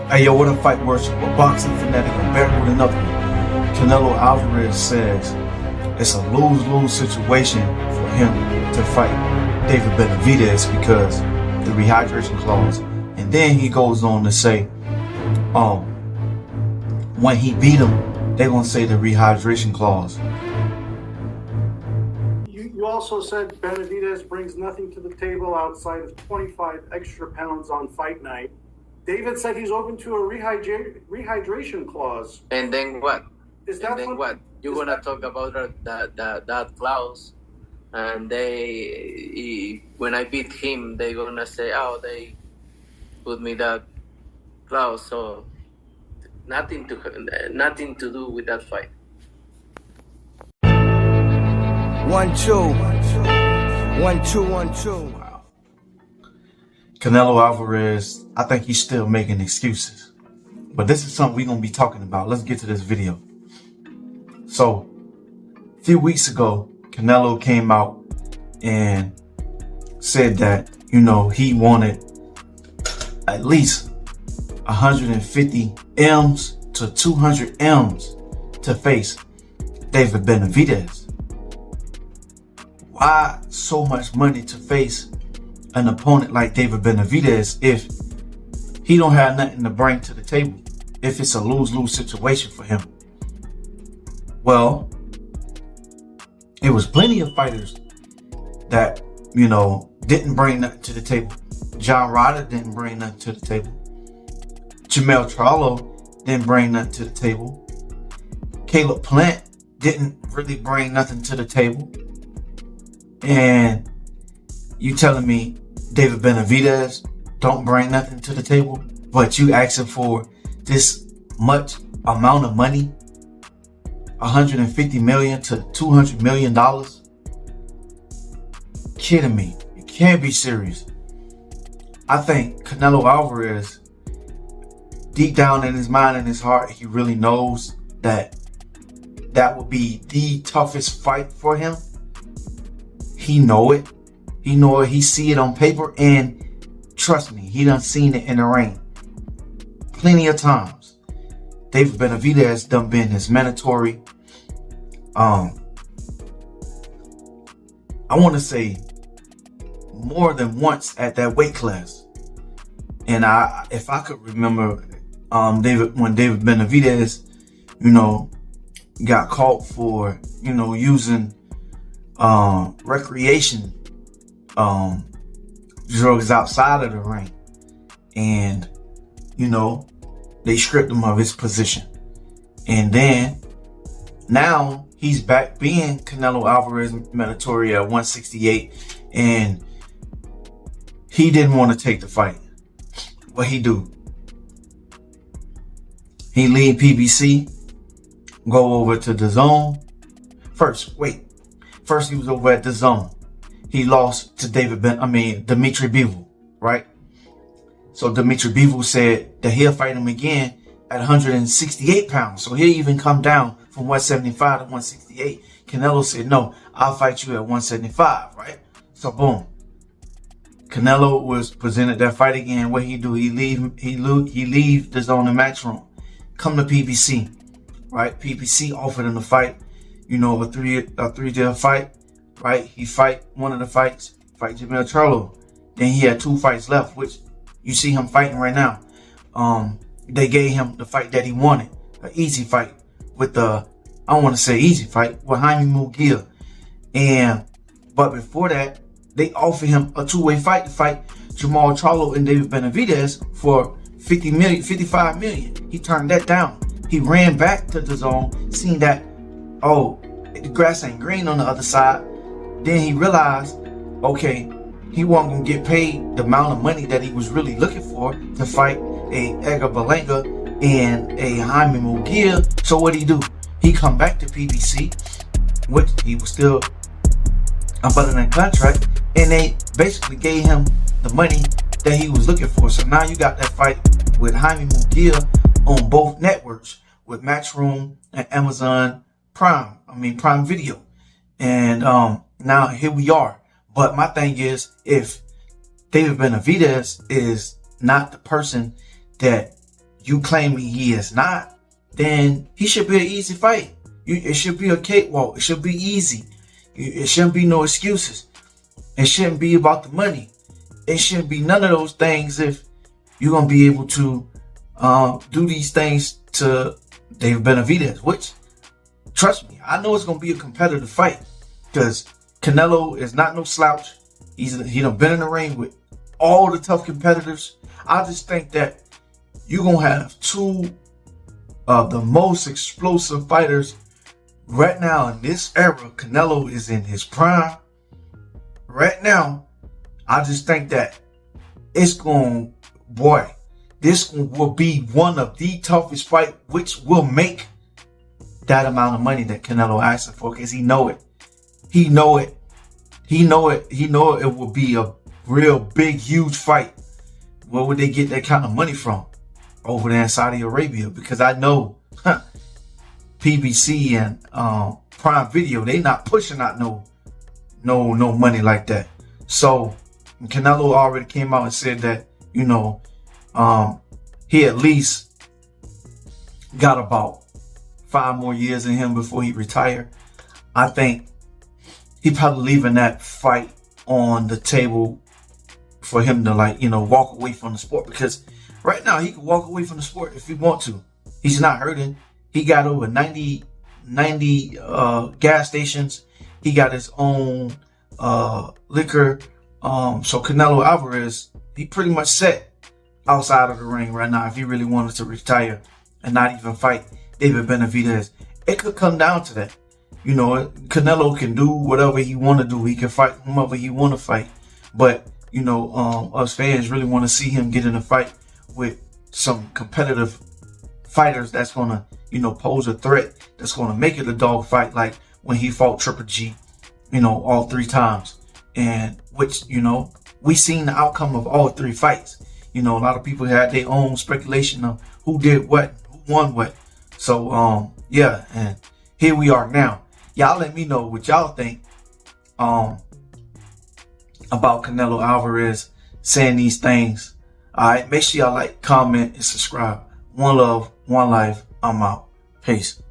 Hey yo, what a fight worse, a boxing fanatic or back with another one. Canelo Alvarez says it's a lose-lose situation for him to fight David Benavidez because the rehydration clause. And then he goes on to say, when he beat him, they're gonna say the rehydration clause. You also said Benavidez brings nothing to the table outside of 25 extra pounds on fight night. David said he's open to a rehydration clause. And then what? What? You're gonna talk about that clause, and when I beat him, they're gonna say, "Oh, they put me that clause." So nothing to do with that fight. 1 2 1 2 1 2. Canelo Alvarez, I think he's still making excuses. But this is something we're going to be talking about. Let's get to this video. So, a few weeks ago, Canelo came out and said that, he wanted at least 150 M's to 200 M's to face David Benavidez. Why so much money to face an opponent like David Benavidez if he don't have nothing to bring to the table, if it's a lose-lose situation for him? Well, it was plenty of fighters that, didn't bring nothing to the table. John Ryder didn't bring nothing to the table. Jamel Charlo didn't bring nothing to the table. Caleb Plant didn't really bring nothing to the table. And you telling me David Benavidez don't bring nothing to the table, but you asking for this much amount of money, $150 million to $200 million? Kidding me? You can't be serious. I think Canelo Alvarez, deep down in his mind and his heart, he really knows that that would be the toughest fight for him. He know it. He know it. He see it on paper, and trust me, he done seen it in the ring plenty of times. David Benavidez done been his mandatory. I want to say more than once at that weight class. And if I could remember, when David Benavidez, got caught for, using recreation drugs outside of the ring, and they stripped him of his position. And then now he's back being Canelo Alvarez mandatory at 168, and he didn't want to take the fight. What he do? He leave PBC, go over to the Zone. First he was over at the Zone. He lost to Dimitri Bivol, right? So Dimitri Bivol said that he'll fight him again at 168 pounds. So he'll even come down from 175 to 168. Canelo said, no, I'll fight you at 175, right? So boom. Canelo was presented that fight again. What he do? He leave the Zone and match room. Come to PBC, right? PBC offered him the fight, a three-day fight. Right, he fight one of the fights, fight Jamel Charlo. Then he had 2 fights left, which you see him fighting right now. They gave him the fight that he wanted, an easy fight with I don't want to say easy fight, with Jaime Munguia. But before that, they offered him a 2-way fight to fight Jamel Charlo and David Benavidez for $55 million. He turned that down. He ran back to the Zone, seeing that, the grass ain't green on the other side. Then he realized, okay, he wasn't going to get paid the amount of money that he was really looking for to fight a Edgar Berlanga and a Jaime Munguia. So what did he do? He come back to PBC, which he was still under that contract, and they basically gave him the money that he was looking for. So now you got that fight with Jaime Munguia on both networks, with Matchroom and Amazon Prime Video. And now here we are. But my thing is, if David Benavidez is not the person that you claiming he is not, then he should be an easy fight. It should be a cakewalk. It should be easy. It shouldn't be no excuses. It shouldn't be about the money. It shouldn't be none of those things if you're going to be able to do these things to David Benavidez, which, trust me, I know it's going to be a competitive fight because Canelo is not no slouch. He done been in the ring with all the tough competitors. I just think that you're going to have two of the most explosive fighters right now in this era. Canelo is in his prime. Right now, I just think that it's going, boy, this will be one of the toughest fights, which will make that amount of money that Canelo asking for, because he know it. He know it. He know it. He know it will be a real big, huge fight. Where would they get that kind of money from? Over there in Saudi Arabia, because I know PBC and Prime Video, they not pushing out no money like that. So Canelo already came out and said that, you know, he at least got about 5 more years in him before he retired. I think he probably leaving that fight on the table for him to, like, you know, walk away from the sport, because right now he can walk away from the sport if he want to. He's not hurting. He got over 90 gas stations. He got his own liquor. So Canelo Alvarez, he pretty much set outside of the ring right now if he really wanted to retire and not even fight David Benavidez. It could come down to that. You know, Canelo can do whatever he want to do. He can fight whomever he want to fight. But, you know, us fans really want to see him get in a fight with some competitive fighters that's going to, you know, pose a threat, that's going to make it a dog fight, like when he fought Triple G, you know, all 3 times. And which, you know, we seen the outcome of all 3 fights. You know, a lot of people had their own speculation of who did what, who won what. So, yeah, and here we are now. Y'all let me know what y'all think about Canelo Alvarez saying these things. All right, make sure y'all like, comment, and subscribe. One love, one life. I'm out. Peace.